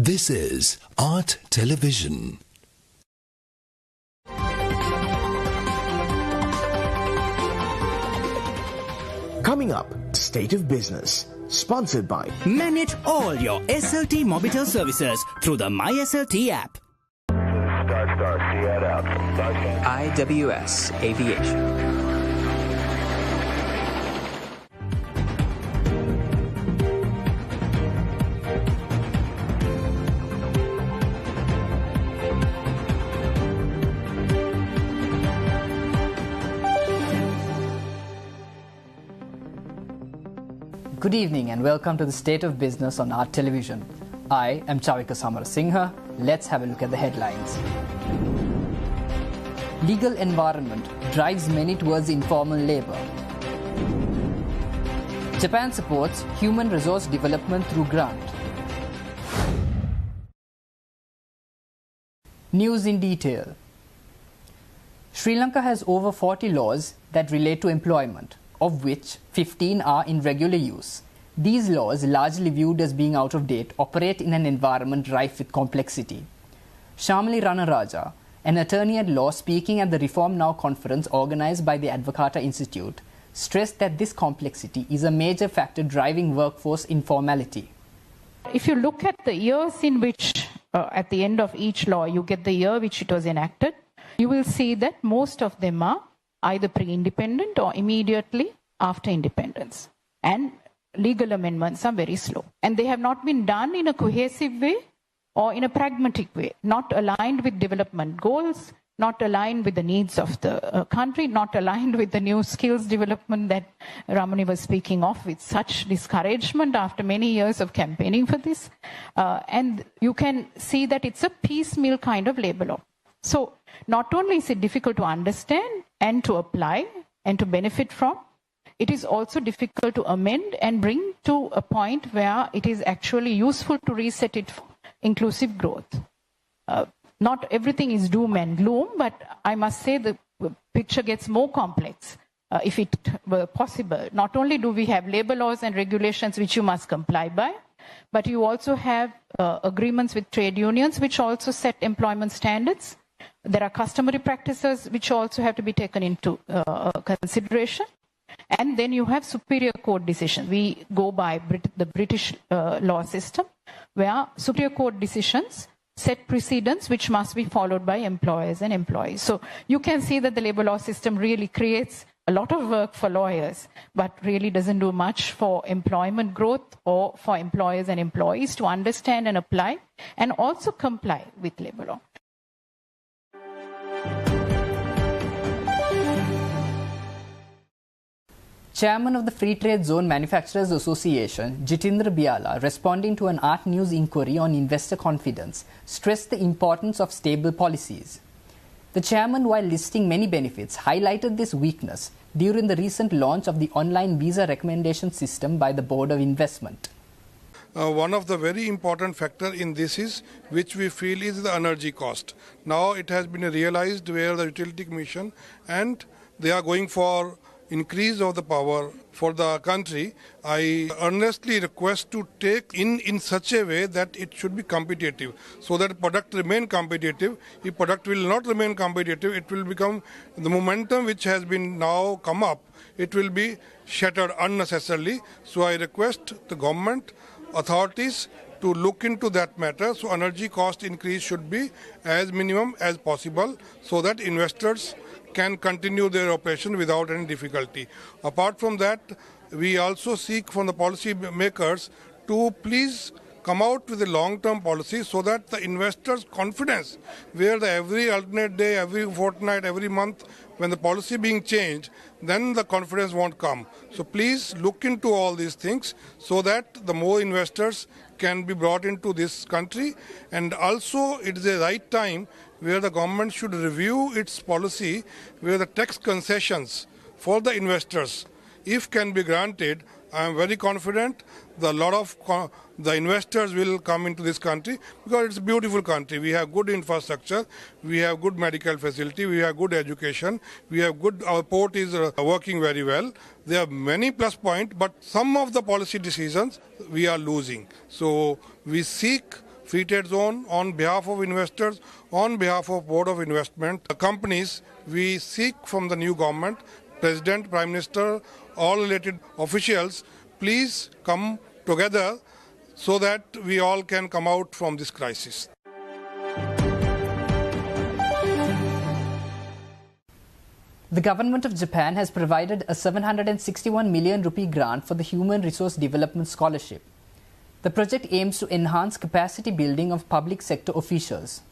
This is Art Television. Coming up, State of Business, sponsored by... Manage all your SLT Mobitel services through the MySLT app. IWS Aviation. Good evening and welcome to the State of Business on Art Television. I am Chavika Samarasinghe. Let's have a look at the headlines. Legal environment drives many towards informal labor. Japan supports human resource development through grant. News in detail. Sri Lanka has over 40 laws that relate to employment, of which 15 are in regular use. These laws, largely viewed as being out of date, operate in an environment rife with complexity. Shamali Ranaraja, an attorney at law speaking at the Reform Now conference organised by the Advocata Institute, stressed that this complexity is a major factor driving workforce informality. If you look at the years in which, at the end of each law, you get the year which it was enacted, you will see that most of them are either pre-independent or immediately after independence. And legal amendments are very slow. And they have not been done in a cohesive way or in a pragmatic way, not aligned with development goals, not aligned with the needs of the country, not aligned with the new skills development that Ramani was speaking of, with such discouragement after many years of campaigning for this. And you can see that it's a piecemeal kind of labor law. So not only is it difficult to understand and to apply and to benefit from, it is also difficult to amend and bring to a point where it is actually useful to reset it for inclusive growth. Not everything is doom and gloom, but I must say the picture gets more complex if it were possible. Not only do we have labor laws and regulations which you must comply by, but you also have agreements with trade unions which also set employment standards. There are customary practices which also have to be taken into consideration. And then you have superior court decisions. We go by the British law system, where superior court decisions set precedents which must be followed by employers and employees. So you can see that the labor law system really creates a lot of work for lawyers, but really doesn't do much for employment growth or for employers and employees to understand and apply and also comply with labor law. Chairman of the Free Trade Zone Manufacturers Association, Jitendra Biala, responding to an Art News inquiry on investor confidence, stressed the importance of stable policies. The chairman, while listing many benefits, highlighted this weakness during the recent launch of the online visa recommendation system by the Board of Investment. One of the very important factor in this is, which we feel is the energy cost. Now it has been realized where the Utility Commission and they are going for increase of the power for the country. I earnestly request to take in such a way that it should be competitive, so that product remain competitive. If product will not remain competitive, it will become the momentum which has been now come up, it will be shattered unnecessarily. So I request the government authorities to look into that matter. So energy cost increase should be as minimum as possible, so that investors can continue their operation without any difficulty. Apart from that, we also seek from the policy makers to please come out with a long-term policy, so that the investors' confidence, where the every alternate day, every fortnight, every month, when the policy being changed, then the confidence won't come. So please look into all these things, so that the more investors can be brought into this country. And also it is a right time where the government should review its policy, where the tax concessions for the investors, if can be granted, I am very confident that a lot of the investors will come into this country, because it's a beautiful country. We have good infrastructure, we have good medical facility, we have good education, we have good, our port is working very well. There are many plus points, but some of the policy decisions we are losing. So we seek free trade zone on behalf of investors, on behalf of Board of Investment companies. We seek from the new government, President, Prime Minister, all related officials, please come together so that we all can come out from this crisis. The government of Japan has provided a 761 million rupee grant for the Human Resource Development Scholarship. The project aims to enhance capacity building of public sector officials.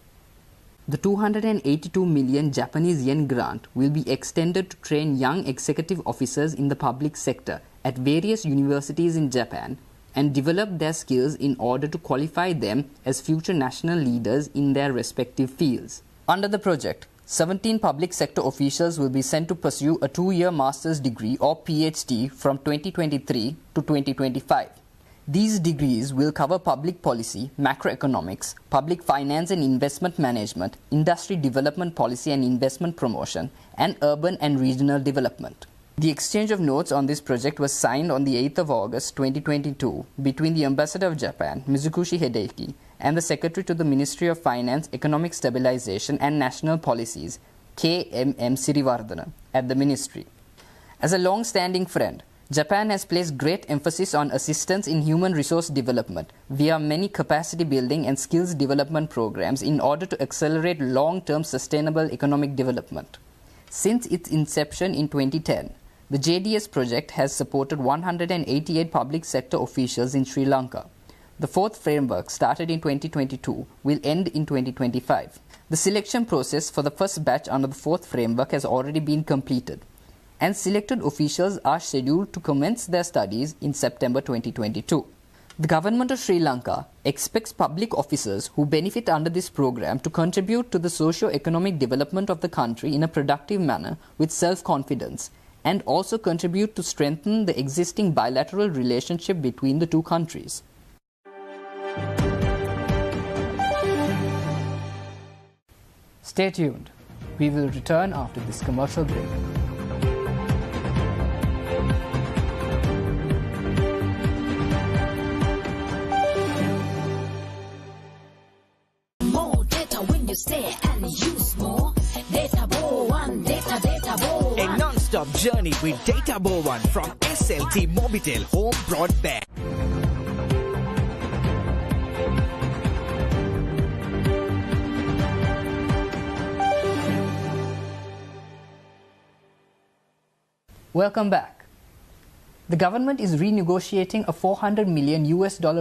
The 282 million Japanese yen grant will be extended to train young executive officers in the public sector at various universities in Japan and develop their skills in order to qualify them as future national leaders in their respective fields. Under the project, 17 public sector officials will be sent to pursue a 2-year master's degree or PhD from 2023 to 2025. These degrees will cover public policy, macroeconomics, public finance and investment management, industry development policy and investment promotion, and urban and regional development. The exchange of notes on this project was signed on the 8th of August 2022 between the Ambassador of Japan, Mizuguchi Hideki, and the Secretary to the Ministry of Finance, Economic Stabilization and National Policies, KMM Sirivardhana, at the Ministry. As a long-standing friend, Japan has placed great emphasis on assistance in human resource development via many capacity building and skills development programs in order to accelerate long-term sustainable economic development. Since its inception in 2010, the JDS project has supported 188 public sector officials in Sri Lanka. The fourth framework, started in 2022, will end in 2025. The selection process for the first batch under the fourth framework has already been completed, and selected officials are scheduled to commence their studies in September 2022. The government of Sri Lanka expects public officers who benefit under this program to contribute to the socio-economic development of the country in a productive manner with self-confidence, and also contribute to strengthen the existing bilateral relationship between the two countries. Stay tuned. We will return after this commercial break. You stay and use more. Data Bow One, data Bow One. A non-stop journey with Data Bow One from SLT Mobitel Home Broadband. Welcome back. The government is renegotiating a $400 million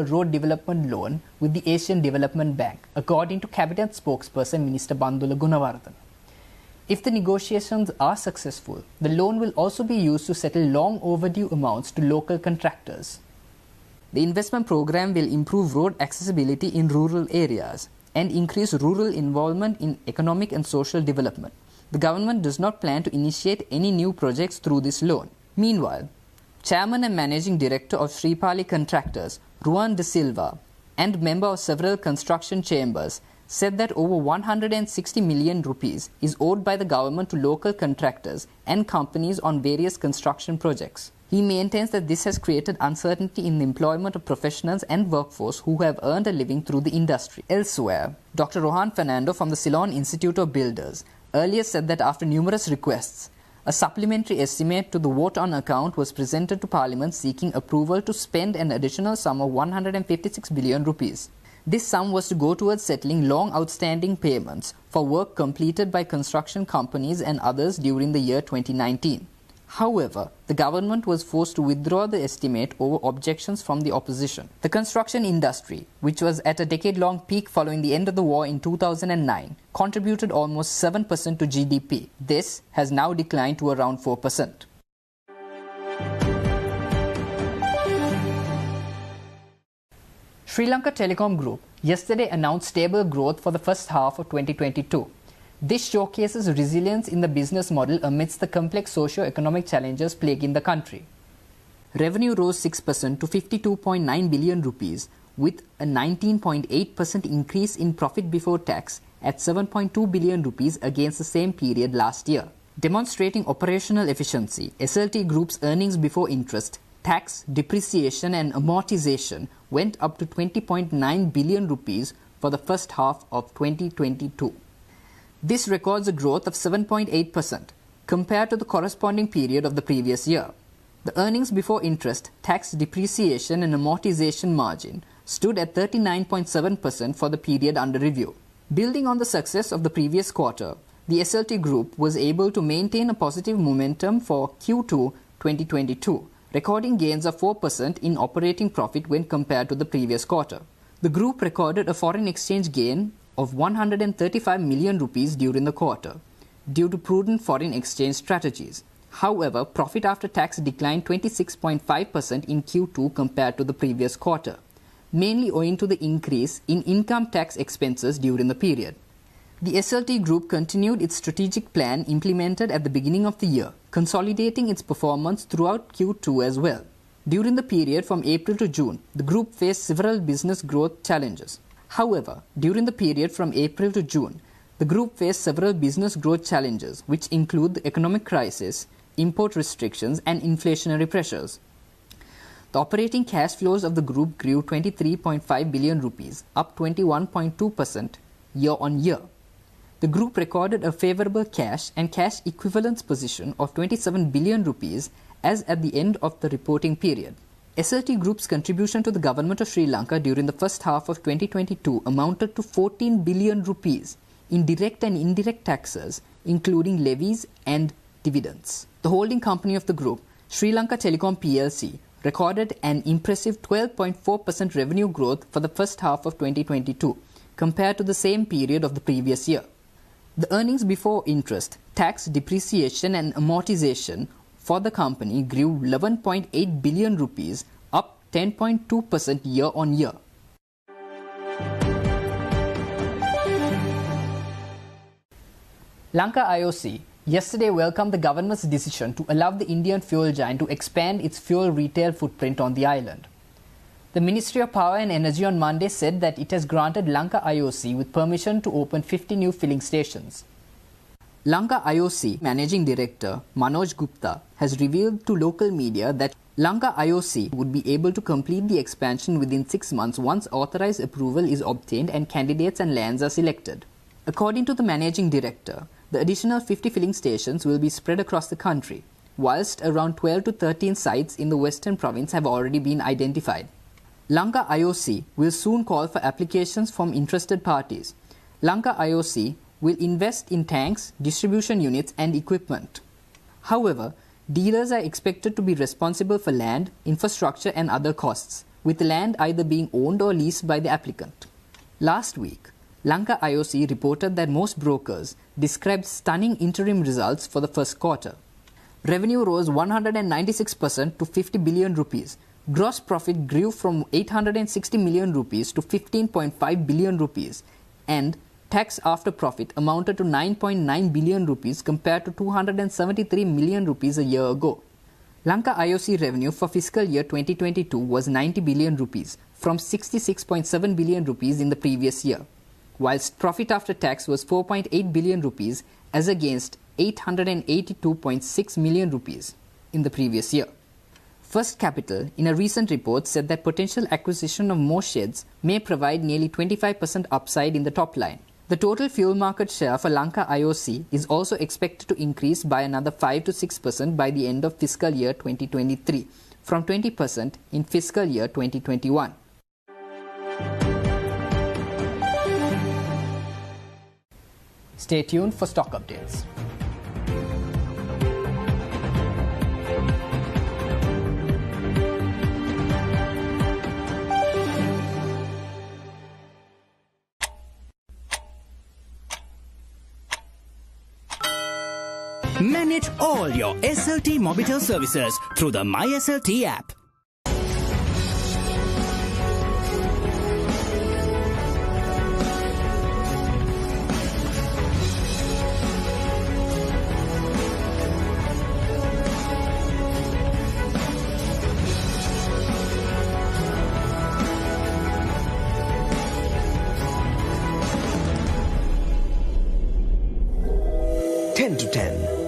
road development loan with the Asian Development Bank, according to Cabinet spokesperson Minister Bandula Gunawardena. If the negotiations are successful, the loan will also be used to settle long overdue amounts to local contractors. The investment program will improve road accessibility in rural areas and increase rural involvement in economic and social development. The government does not plan to initiate any new projects through this loan. Meanwhile, Chairman and Managing Director of Sripali Contractors, Ruan De Silva, and member of several construction chambers, said that over 160 million rupees is owed by the government to local contractors and companies on various construction projects. He maintains that this has created uncertainty in the employment of professionals and workforce who have earned a living through the industry. Elsewhere, Dr. Rohan Fernando from the Ceylon Institute of Builders earlier said that after numerous requests, a supplementary estimate to the vote-on account was presented to Parliament seeking approval to spend an additional sum of 156 billion rupees. This sum was to go towards settling long outstanding payments for work completed by construction companies and others during the year 2019. However, the government was forced to withdraw the estimate over objections from the opposition. The construction industry, which was at a decade-long peak following the end of the war in 2009, contributed almost 7% to GDP. This has now declined to around 4%. Sri Lanka Telecom Group yesterday announced stable growth for the first half of 2022. This showcases resilience in the business model amidst the complex socio-economic challenges plaguing the country. Revenue rose 6% to 52.9 billion rupees, with a 19.8% increase in profit before tax at 7.2 billion rupees against the same period last year. Demonstrating operational efficiency, SLT Group's earnings before interest, tax, depreciation and amortization went up to 20.9 billion rupees for the first half of 2022. This records a growth of 7.8% compared to the corresponding period of the previous year. The earnings before interest, tax, depreciation and amortization margin stood at 39.7% for the period under review. Building on the success of the previous quarter, the SLT Group was able to maintain a positive momentum for Q2 2022, recording gains of 4% in operating profit when compared to the previous quarter. The group recorded a foreign exchange gain of 135 million rupees during the quarter due to prudent foreign exchange strategies. However, profit after tax declined 26.5% in Q2 compared to the previous quarter, mainly owing to the increase in income tax expenses during the period. The SLT Group continued its strategic plan implemented at the beginning of the year, consolidating its performance throughout Q2 as well. During the period from April to June, the group faced several business growth challenges. However, during the period from April to June, the group faced several business growth challenges, which include the economic crisis, import restrictions, and inflationary pressures. The operating cash flows of the group grew 23.5 billion rupees, up 21.2% year-on-year. The group recorded a favorable cash and cash equivalents position of 27 billion rupees as at the end of the reporting period. SLT Group's contribution to the government of Sri Lanka during the first half of 2022 amounted to 14 billion rupees in direct and indirect taxes, including levies and dividends. The holding company of the group, Sri Lanka Telecom plc, recorded an impressive 12.4% revenue growth for the first half of 2022 compared to the same period of the previous year. The earnings before interest, tax, depreciation and amortization for the company grew 11.8 billion rupees, up 10.2% year-on-year. Lanka IOC yesterday welcomed the government's decision to allow the Indian fuel giant to expand its fuel retail footprint on the island. The Ministry of Power and Energy on Monday said that it has granted Lanka IOC with permission to open 50 new filling stations. Lanka IOC Managing Director Manoj Gupta has revealed to local media that Lanka IOC would be able to complete the expansion within 6 months once authorized approval is obtained and candidates and lands are selected. According to the Managing Director, the additional 50 filling stations will be spread across the country, whilst around 12 to 13 sites in the western province have already been identified. Lanka IOC will soon call for applications from interested parties. Lanka IOC will invest in tanks, distribution units and equipment. However, dealers are expected to be responsible for land, infrastructure and other costs, with land either being owned or leased by the applicant. Last week, Lanka IOC reported that most brokers described stunning interim results for the first quarter. Revenue rose 196% to 50 billion rupees. Gross profit grew from 860 million rupees to 15.5 billion rupees, and tax after profit amounted to 9.9 billion rupees compared to 273 million rupees a year ago. Lanka IOC revenue for fiscal year 2022 was 90 billion rupees from 66.7 billion rupees in the previous year, whilst profit after tax was 4.8 billion rupees as against 882.6 million rupees in the previous year. First Capital, in a recent report, said that potential acquisition of more sheds may provide nearly 25% upside in the top line. The total fuel market share for Lanka IOC is also expected to increase by another 5 to 6% by the end of fiscal year 2023, from 20% in fiscal year 2021. Stay tuned for stock updates. Manage all your SLT Mobitel services through the MySLT app.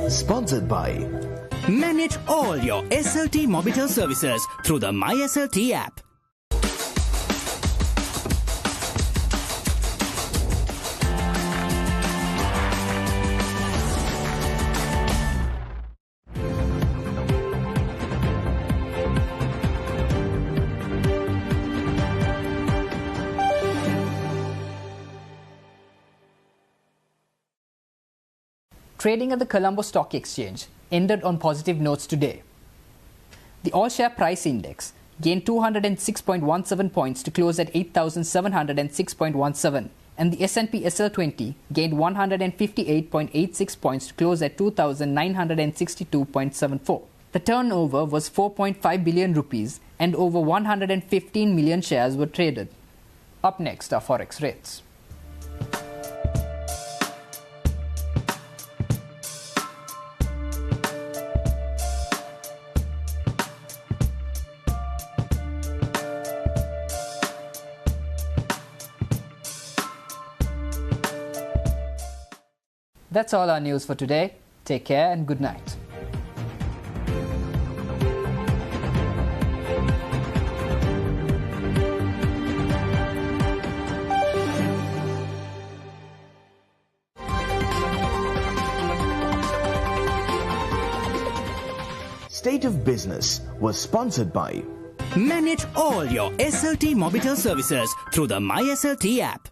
Sponsored by. Manage all your SLT Mobitel services through the MySLT app. Trading at the Colombo Stock Exchange ended on positive notes today. The all-share price index gained 206.17 points to close at 8,706.17, and the S&P SL20 gained 158.86 points to close at 2,962.74. The turnover was 4.5 billion rupees and over 115 million shares were traded. Up next are forex rates. That's all our news for today. Take care and good night. State of Business was sponsored by Manage all your SLT Mobitel services through the My SLT app.